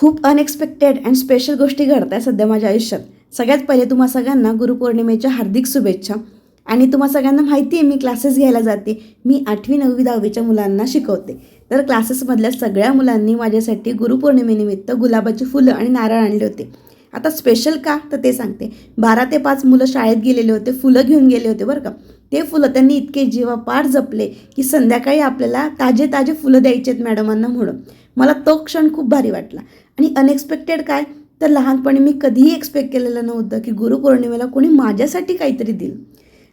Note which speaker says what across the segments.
Speaker 1: खूप unexpected and special गोष्टी घडत आहे सध्या माझ्या आयुष्यात. सगळ्यात पहिले तुम्हा सगळ्यांना गुरुपौर्णिमेच्या हार्दिक शुभेच्छा. आणि तुम्हा सगळ्यांना माहिती आहे मी क्लासेस घ्यायला जाते. मी 8वी 9वी 10वीच्या मुलांना शिकवते. तर क्लासेसमधल्या सगळ्या मुलांनी माझ्यासाठी गुरुपौर्णिमेनिमित्त गुलाबाची फुलं आणि नारळ आणले होते. आता स्पेशल का तर ते सांगते. 12 ते 5 मुलं शाळेत गेलेले होते, फुलं घेऊन गेले होते बरं का. ते फुलं त्यांनी इतके जीवापाड जपले की संध्याकाळी आपल्याला ताजे ताजे फुलं द्यायचे आहेत मॅडमांना म्हणून. मला तो क्षण खूप भारी वाटला. आणि अनएक्सपेक्टेड काय तर लहानपणी मी कधीही एक्सपेक्ट केलेलं नव्हतं की गुरुपौर्णिमेला कोणी माझ्यासाठी काहीतरी देईल.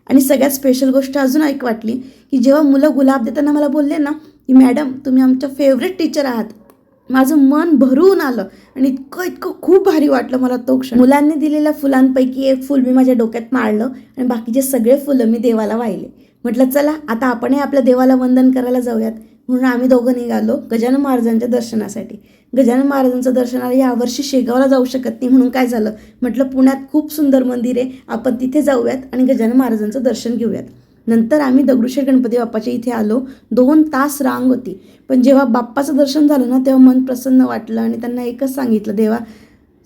Speaker 1: आणि सगळ्यात स्पेशल गोष्ट अजून एक वाटली की जेव्हा मुलं गुलाब देताना मला बोलले ना की मॅडम तुम्ही आमच्या फेवरेट टीचर आहात, माझं मन भरून आलं आणि इतकं इतकं खूप भारी वाटलं मला तो क्षण. मुलांनी दिलेल्या फुलांपैकी एक फुल मी माझ्या डोक्यात माळलं आणि बाकीचे सगळे फुलं मी देवाला वाहिले. म्हटलं चला आता आपणही आपल्या देवाला वंदन करायला जाऊयात. म्हणून आम्ही दोघं निघालो गजानन महाराजांच्या दर्शनासाठी. गजानन महाराजांचं दर्शनाला यावर्षी शेगावला जाऊ शकत नाही म्हणून काय झालं, म्हटलं पुण्यात खूप सुंदर मंदिर आहे, आपण तिथे जाऊयात आणि गजानन महाराजांचं दर्शन घेऊयात. नंतर आम्ही दगडूशेठ गणपती बाप्पाच्या इथे आलो. 2 तास रांग होती, पण जेव्हा बाप्पाचं दर्शन झालं ना तेव्हा मन प्रसन्न वाटलं आणि त्यांना एकच सांगितलं, देवा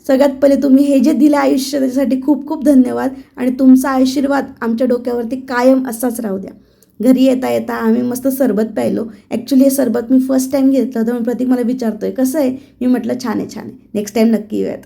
Speaker 1: सगळ्यात पहिले तुम्ही हे जे दिलं आयुष्य त्याच्यासाठी खूप खूप धन्यवाद आणि तुमचा आशीर्वाद आमच्या डोक्यावरती कायम असाच राहू द्या. घरी येता येता आम्ही मस्त सरबत प्यायलो. ॲक्च्युली हे सरबत मी फर्स्ट टाईम घेतलं होतं म्हणून प्रतीक मला विचारतोय कसं आहे. मी म्हटलं छान आहे छान आहे, नेक्स्ट टाईम नक्की येऊयात.